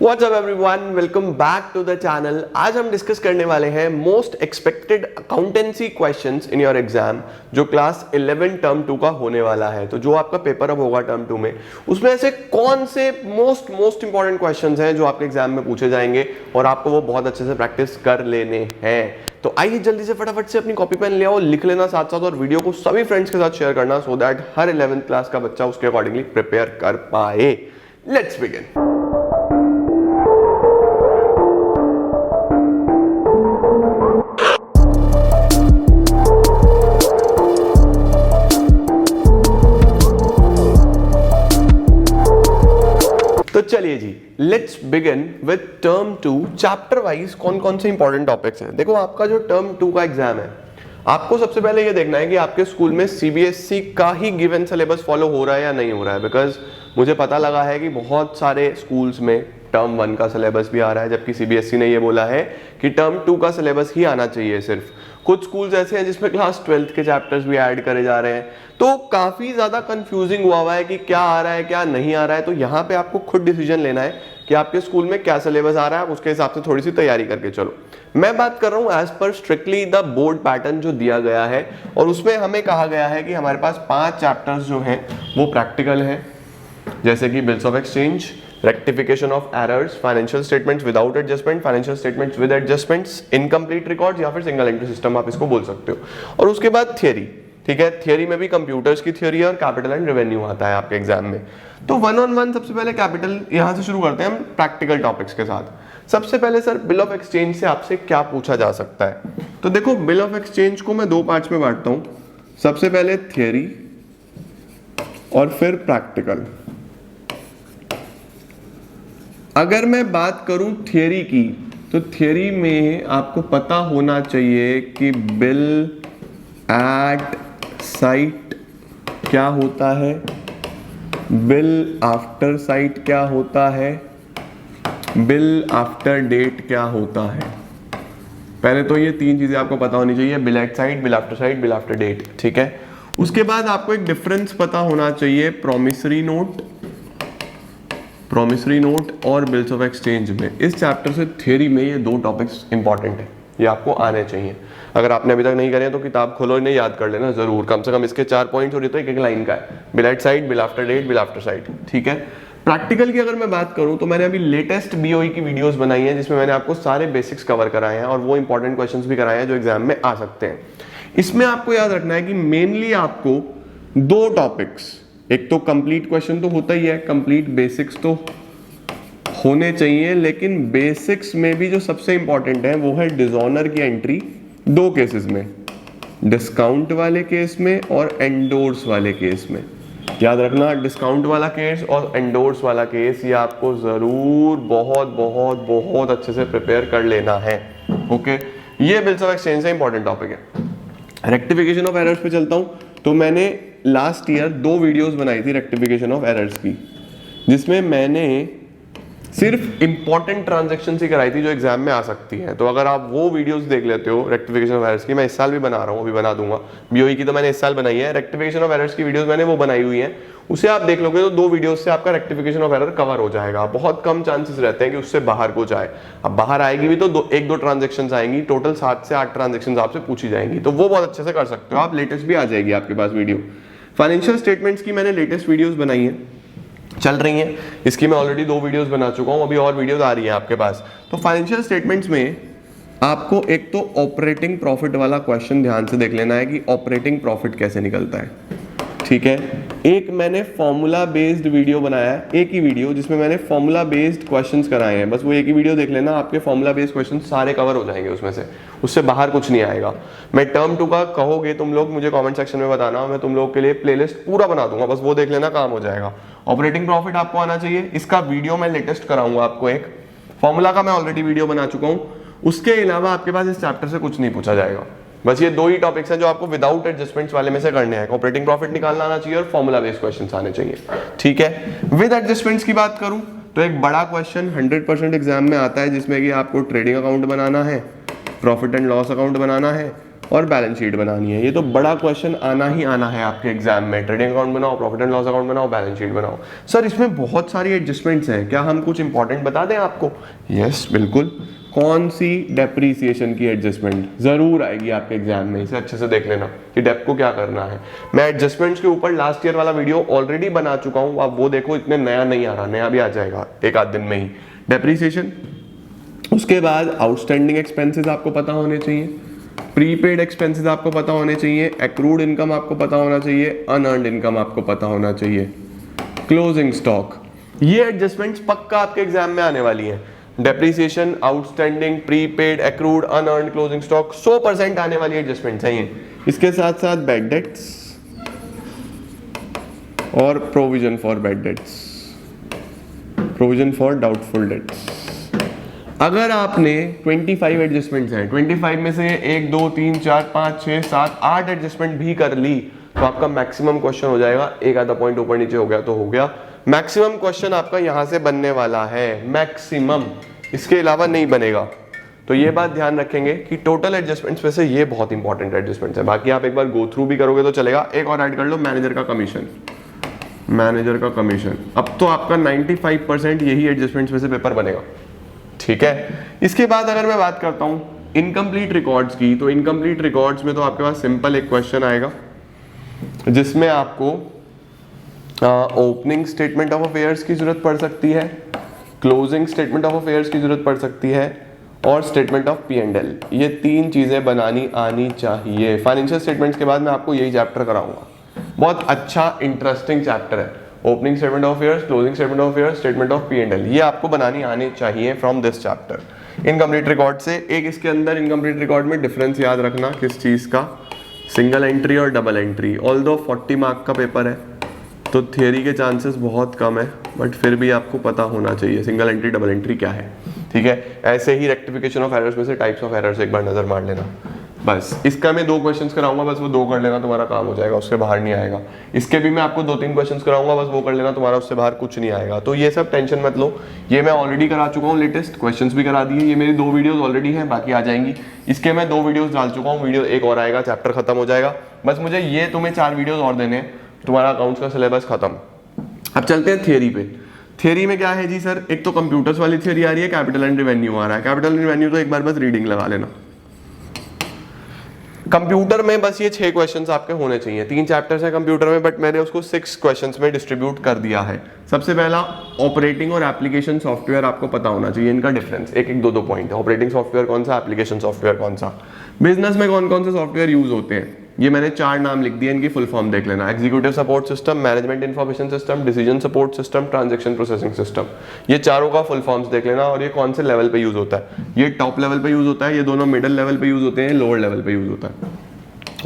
What's up everyone? Welcome back to the channel. आज हम discuss करने वाले हैं most expected accountancy questions in your exam जो क्लास 11 टर्म 2 का होने वाला है। तो जो आपका पेपर अब होगा टर्म 2 में, उसमें ऐसे कौन से मोस्ट इंपॉर्टेंट क्वेश्चंस हैं जो आपके एग्जाम में पूछे जाएंगे और आपको वो बहुत अच्छे से प्रैक्टिस कर लेने हैं। तो आइए जल्दी से फटाफट से अपनी कॉपी पेन ले आओ, लिख लेना साथ साथ और वीडियो को सभी फ्रेंड्स के साथ शेयर करना so that her 11th class का बच्चा उसके अकॉर्डिंगली प्रिपेयर कर पाए। Let's begin. तो चलिए जी, let's begin with term 2 chapter wise कौन कौन से इंपॉर्टेंट टॉपिक्स हैं। देखो, आपका जो टर्म 2 का एग्जाम है, आपको सबसे पहले ये देखना है कि आपके स्कूल में सीबीएसई का ही गिवन सिलेबस फॉलो हो रहा है या नहीं हो रहा है। बिकॉज मुझे पता लगा है कि बहुत सारे स्कूल्स में टर्म 1 का सिलेबस भी आ रहा है, जबकि सीबीएसई ने ये बोला है कि टर्म 2 का सिलेबस ही आना चाहिए सिर्फ। कुछ स्कूल्स ऐसे हैं जिसमें क्लास 12th के चैप्टर्स भी ऐड करे जा रहे हैं, तो काफी ज्यादा कंफ्यूजिंग हुआ है कि क्या आ रहा है क्या नहीं आ रहा है। तो यहाँ पे आपको खुद डिसीजन लेना है कि आपके स्कूल में क्या सिलेबस आ रहा है, उसके हिसाब से थोड़ी सी तैयारी करके चलो। मैं बात कर रहा हूँ as per strictly the board pattern जो दिया गया है, और उसमें हमें कहा गया है कि हमारे पास 5 चैप्टर्स जो हैं वो प्रैक्टिकल है, जैसे कि bills of exchange, rectification of errors, financial statements without adjustment, financial statements with adjustments, incomplete records या फिर सिंगल एंट्री सिस्टम आप इसको बोल सकते हो। और उसके बाद थियरी, ठीक है, थियरी में भी कंप्यूटर्स की थियरी और कैपिटल एंड रेवेन्यू आता है आपके एग्जाम में। तो 1 on 1 सबसे पहले कैपिटल यहां से शुरू करते हैं हम प्रैक्टिकल टॉपिक्स के साथ। सबसे पहले सर, बिल ऑफ एक्सचेंज से आपसे क्या पूछा जा सकता है? तो देखो, बिल ऑफ एक्सचेंज को मैं 2 पार्ट्स में बांटता हूं। सबसे पहले थियरी और फिर प्रैक्टिकल। अगर मैं बात करूं थियरी की, तो थियरी में आपको पता होना चाहिए कि बिल एट साइट क्या होता है, बिल आफ्टर साइट क्या होता है, बिल आफ्टर डेट क्या होता है। पहले तो ये 3 चीजें आपको पता होनी चाहिए, bill at sight, bill after sight, bill after date, ठीक है। उसके बाद आपको एक डिफरेंस पता होना चाहिए प्रॉमिसरी नोट और बिल्स ऑफ एक्सचेंज में। इस चैप्टर से थियरी में ये 2 टॉपिक्स इंपॉर्टेंट है, ये आपको आने चाहिए। अगर आपने अभी तक नहीं करे तो किताब खोलो, इन्हें याद कर लेना जरूर, कम से कम इसके 4 पॉइंट्स हो रही तो एक लाइन का है, bill at sight, bill after date, bill after sight, ठीक है। प्रैक्टिकल की अगर मैं बात करूं तो मैंने अभी लेटेस्ट बीओई की वीडियोस बनाई हैं जिसमें मैंने आपको सारे बेसिक्स कवर कराए हैं और वो इंपॉर्टेंट क्वेश्चंस भी कराए हैं जो एग्जाम में आ सकते हैं। इसमें आपको याद रखना है कि मेनली आपको 2 टॉपिक्स, एक तो कंप्लीट क्वेश्चन तो होता ही है, कंप्लीट बेसिक्स तो होने चाहिए, लेकिन बेसिक्स में भी जो सबसे इंपॉर्टेंट है वो है डिसऑनर की एंट्री 2 केसेस में, डिस्काउंट वाले केस में और एंडोर्स वाले केस में। याद रखना, डिस्काउंट वाला केस और एंडोर्स वाला केस ये आपको जरूर बहुत बहुत बहुत अच्छे से प्रिपेयर कर लेना है, ओके। ये बिल्स ऑफ एक्सचेंज से इंपॉर्टेंट टॉपिक है। रेक्टिफिकेशन ऑफ एरर्स पे चलता हूं, तो मैंने लास्ट ईयर 2 वीडियोस बनाई थी रेक्टिफिकेशन ऑफ एरर्स की, जिसमें मैंने सिर्फ इंपॉर्टेंट ट्रांजैक्शन ही कराई थी जो एग्जाम में आ सकती है। तो अगर आप वो वीडियोस देख लेते हो रेक्टिफिकेशन ऑफ एरर्स की, मैं इस साल भी बना रहा हूँ, अभी बना दूंगा। बीओई की तो मैंने इस साल बनाई है, रेक्टिफिकेशन ऑफ एरर्स की वीडियोस मैंने वो बनाई हुई हैं, उसे आप देख लोगे तो 2 वीडियोस से आपका रेक्टिफिकेशन ऑफ एरर कवर हो जाएगा। बहुत कम चांसेस रहते हैं कि उससे बाहर को जाए। अब बाहर आएगी भी तो 1-2 ट्रांजेक्शन आएंगी, टोटल 7 से 8 ट्रांजेक्शन आपसे पूछी जाएंगी, तो वो बहुत अच्छे से कर सकते हो आप। लेटेस्ट भी आ जाएगी आपके पास वीडियो। फाइनेंशियल स्टेटमेंट्स की मैंने लेटेस्ट वीडियोस बनाई है, चल रही हैं, इसकी मैं ऑलरेडी 2 वीडियोस बना चुका हूं, अभी और वीडियोस आ रही हैं आपके पास। तो फाइनेंशियल स्टेटमेंट्स में आपको एक तो ऑपरेटिंग प्रॉफिट वाला क्वेश्चन ध्यान से देख लेना है कि ऑपरेटिंग प्रॉफिट कैसे निकलता है, ठीक है। एक मैंने फॉर्मूला बेस्ड वीडियो बनाया है, एक ही वीडियो जिसमें मैंने फॉर्मूला बेस्ड क्वेश्चंस कराए हैं, बस वो एक ही वीडियो देख लेना, आपके फॉर्मूला बेस्ड क्वेश्चंस सारे कवर हो जाएंगे उसमें से, उससे बाहर कुछ नहीं आएगा। मैं टर्म 2 का कहोगे तुम लोग, मुझे कमेंट सेक्शन में बताना, मैं तुम लोग के लिए प्लेलिस्ट पूरा बना दूंगा, बस वो देख लेना, काम हो जाएगा। ऑपरेटिंग प्रॉफिट आपको आना चाहिए, इसका वीडियो मैं लेटेस्ट कराऊंगा आपको। एक फॉर्मूला का मैं ऑलरेडी वीडियो बना चुका हूं, उसके अलावा आपके पास इस चैप्टर से कुछ नहीं पूछा जाएगा। बस ये 2 ही टॉपिक्स हैं जो आपको विदाउट एडजस्टमेंट्स वाले में से करने हैं। ऑपरेटिंग प्रॉफिट निकालना आना चाहिए और फॉर्मूला बेस्ड क्वेश्चंस आने चाहिए, ठीक है। विद एडजस्टमेंट्स की बात करूं तो एक बड़ा क्वेश्चन 100% एग्जाम में आता है जिसमें कि आपको ट्रेडिंग अकाउंट बनाना है, प्रॉफिट एंड लॉस अकाउंट बनाना है और बैलेंस शीट बनानी है। ये तो बड़ा क्वेश्चन आना ही आना है आपके एग्जाम में। ट्रेडिंग अकाउंट बनाओ, प्रॉफिट एंड लॉस अकाउंट बनाओ, बैलेंस शीट बनाओ। सर इसमें बहुत सारी एडजस्टमेंट्स हैं, क्या हम कुछ इंपॉर्टेंट बता दें आपको? यस बिल्कुल। कौन सी डेप्रीसिएशन की एडजस्टमेंट जरूर आएगी आपके एग्जाम में, इसे अच्छे से देख लेना कि डेप को क्या करना है। मैं एडजस्टमेंट्स के ऊपर लास्ट ईयर वाला वीडियो ऑलरेडी बना चुका हूं, आप वो देखो, इतने नया नहीं आ रहा, नया भी आ जाएगा एक आध दिन में ही। डेप्रीसिएशन, उसके बाद आउटस्टैंडिंग एक्सपेंसेस आपको पता होने चाहिए, प्रीपेड एक्सपेंसेस आपको पता होने चाहिए, एक्रूड इनकम आपको पता होना चाहिए, अनअर्न्ड इनकम आपको पता होना चाहिए, क्लोजिंग स्टॉक। ये एडजस्टमेंट्स पक्का आपके एग्जाम में आने वाली हैं। Depreciation, outstanding, prepaid, accrued, unearned, closing stock 100% आने वाली एडजस्टमेंट्स हैं ये। इसके साथ साथ बैड डेट्स और provision for bad debts, provision for doubtful debts. अगर आपने 25 एडजस्टमेंट्स हैं, 25 में से 1 2 3 4 5 6 7 8 एडजस्टमेंट भी कर ली तो आपका मैक्सिमम क्वेश्चन हो जाएगा। एक आधा पॉइंट ऊपर नीचे हो गया तो हो गया। मैक्सिमम क्वेश्चन आपका यहां से बनने वाला है, मैक्सिमम, इसके अलावा नहीं बनेगा। तो ये बात ध्यान रखेंगे कि टोटल एडजस्टमेंट्स में से ये बहुत इंपॉर्टेंट एडजस्टमेंट्स है। बाकी आप एक बार गो थ्रू भी करोगे तो चलेगा। एक और ऐड कर लो, मैनेजर का कमीशन। मैनेजर का कमीशन, अब तो आपका 95% यही एडजस्टमेंट्स में से पेपर बनेगा, ठीक है। इसके बाद अगर मैं बात करता हूं इनकम्प्लीट रिकॉर्ड्स की, तो इनकम्प्लीट रिकॉर्ड्स में तो आपके पास सिंपल एक क्वेश्चन आएगा जिसमें आपको ओपनिंग स्टेटमेंट ऑफ अफेयर्स की जरूरत पड़ सकती है, क्लोजिंग स्टेटमेंट ऑफ अफेयर्स की जरूरत पड़ सकती है और स्टेटमेंट ऑफ P&L। ये 3 चीजें बनानी आनी चाहिए। फाइनेंशियल स्टेटमेंट्स के बाद मैं आपको यही चैप्टर कराऊंगा, बहुत अच्छा इंटरेस्टिंग चैप्टर है। Opening statement of affairs, closing statement of affairs, statement of P&L, ये आपको बनानी आनी चाहिए from this chapter. Incomplete record से एक इसके अंदर इनकम्प्लीट रिकॉर्ड में डिफरेंस याद रखना, किस चीज का, सिंगल एंट्री और डबल एंट्री। ऑल्दो 40 मार्क का पेपर है तो थियरी के चांसेस बहुत कम है, बट फिर भी आपको पता होना चाहिए सिंगल एंट्री डबल एंट्री क्या है, ठीक है। ऐसे ही रेक्टिफिकेशन ऑफ एरर्स में से टाइप्स ऑफ एरर्स एक बार नजर मार लेना। बस इसका मैं 2 क्वेश्चंस कराऊंगा, बस वो 2 कर लेना, तुम्हारा काम हो जाएगा, उसके बाहर नहीं आएगा। इसके भी मैं आपको 2-3 क्वेश्चंस कराऊंगा, बस वो कर लेना, तुम्हारा उससे बाहर कुछ नहीं आएगा। तो ये सब टेंशन मत लो, ये मैं ऑलरेडी करा चुका हूँ, लेटेस्ट क्वेश्चंस भी करा दिए। ये मेरी 2 वीडियोस ऑलरेडी हैं, बाकी आ जाएंगी। इसके मैं 2 वीडियोस डाल चुका हूँ, वीडियो एक और आएगा, चैप्टर खत्म हो जाएगा। बस मुझे ये तुम्हें 4 वीडियोस और देने, तुम्हारा अकाउंट्स का सिलेबस खत्म। अब चलते हैं थियरी पे। थियरी में क्या है जी सर, एक तो कंप्यूटर्स वाली थियरी आ रही है, कैपिटल एंड रिवेन्यू आ रहा है। कैपिटल एंड रिवेन्यू तो एक बार बस रीडिंग लगा लेना। कंप्यूटर में बस ये 6 क्वेश्चंस आपके होने चाहिए। 3 चैप्टर्स हैं कंप्यूटर में, बट मैंने उसको 6 क्वेश्चंस में डिस्ट्रीब्यूट कर दिया है। सबसे पहला ऑपरेटिंग और एप्लीकेशन सॉफ्टवेयर आपको पता होना चाहिए, इनका डिफरेंस, एक 2 पॉइंट है। ऑपरेटिंग सॉफ्टवेयर कौन सा, एप्लीकेशन सॉफ्टवेयर कौन सा, बिजनेस में कौन कौन से सॉफ्टवेयर यूज होते हैं, ये मैंने 4 नाम लिख दिए, इनकी फुल फॉर्म देख लेना। Executive support system, management information system, decision support system, transaction processing system, ये चारों का फुल फॉर्म्स देख लेना और ये कौन से लेवल पे यूज होता है। ये टॉप लेवल पे यूज होता है, ये दोनों मिडिल लेवल पे यूज होते हैं, लोअर लेवल पे यूज होता है।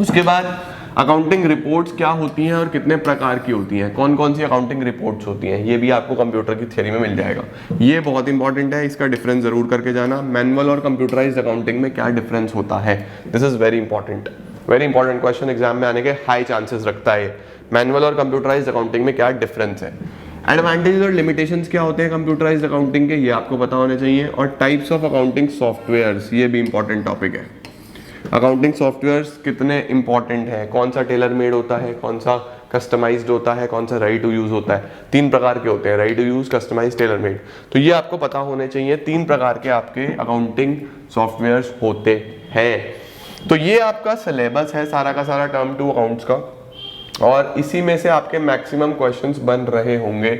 उसके बाद अकाउंटिंग रिपोर्ट्स क्या होती हैं और कितने प्रकार की होती हैं, कौन कौन सी अकाउंटिंग रिपोर्ट्स होती हैं, ये भी आपको कंप्यूटर की थ्योरी में मिल जाएगा। ये बहुत इंपॉर्टेंट है, इसका डिफरेंस जरूर करके जाना। मैनुअल और कंप्यूटराइज्ड अकाउंटिंग में क्या डिफरेंस होता है, this is very important question, exam में आने के हाई चांसेस रखता है। मैनुअल और कंप्यूटराइज्ड अकाउंटिंग में क्या डिफरेंस है, एडवांटेजेस और लिमिटेशंस क्या होते हैं कंप्यूटराइज्ड अकाउंटिंग के, ये आपको पता होने चाहिए। और टाइप्स ऑफ अकाउंटिंग सॉफ्टवेयर्स, ये भी इंपॉर्टेंट टॉपिक है। अकाउंटिंग सॉफ्टवेयर्स कितने इंपॉर्टेंट है, कौन सा टेलर मेड होता है, कौन सा कस्टमाइज्ड होता है, कौन सा रेडी टू यूज होता है। 3 प्रकार के होते हैं, ready to use, customised, tailor made. तो ये आपको पता होने चाहिए, 3 प्रकार के आपके अकाउंटिंग सॉफ्टवेयर्स होते हैं। तो ये आपका सिलेबस है सारा का सारा टर्म 2 अकाउंट्स का, और इसी में से आपके मैक्सिमम क्वेश्चंस बन रहे होंगे,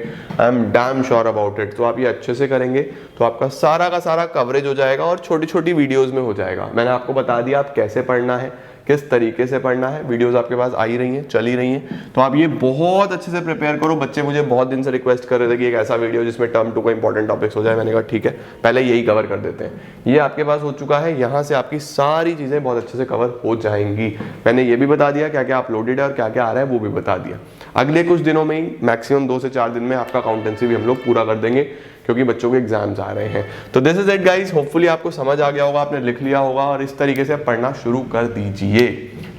I am damn sure about it. तो आप ये अच्छे से करेंगे तो आपका सारा का सारा कवरेज हो जाएगा और छोटी छोटी वीडियोस में हो जाएगा। मैंने आपको बता दिया आप कैसे पढ़ना है, किस तरीके से पढ़ना है, वीडियोस आपके पास आ ही रही हैं, चल ही रही हैं। तो आप ये बहुत अच्छे से प्रिपेयर करो। बच्चे मुझे बहुत दिन से रिक्वेस्ट कर रहे थे कि एक ऐसा वीडियो जिसमें टर्म 2 का इंपॉर्टेंट टॉपिक्स हो जाए। मैंने कहा ठीक है, पहले यही कवर कर देते हैं। ये आपके पास हो चुका है, यहाँ से आपकी सारी चीज़ें बहुत अच्छे से कवर हो जाएंगी। मैंने ये भी बता दिया क्या क्या अपलोडेड है और क्या क्या आ रहा है, वो भी बता दिया। अगले कुछ दिनों में ही, मैक्सिमम 2 से 4 दिन में आपका अकाउंटेंसी भी हम लोग पूरा कर देंगे, क्योंकि बच्चों के एग्जाम्स आ रहे हैं। तो this is it guys, hopefully आपको समझ आ गया होगा, आपने लिख लिया होगा और इस तरीके से पढ़ना शुरू कर दीजिए।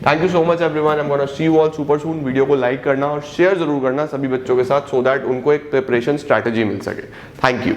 Thank you so much everyone, I am gonna see you all super soon. Video को लाइक करना और शेयर जरूर करना सभी बच्चों के साथ, सो दैट उनको एक प्रिपरेशन स्ट्रैटेजी मिल सके। Thank you.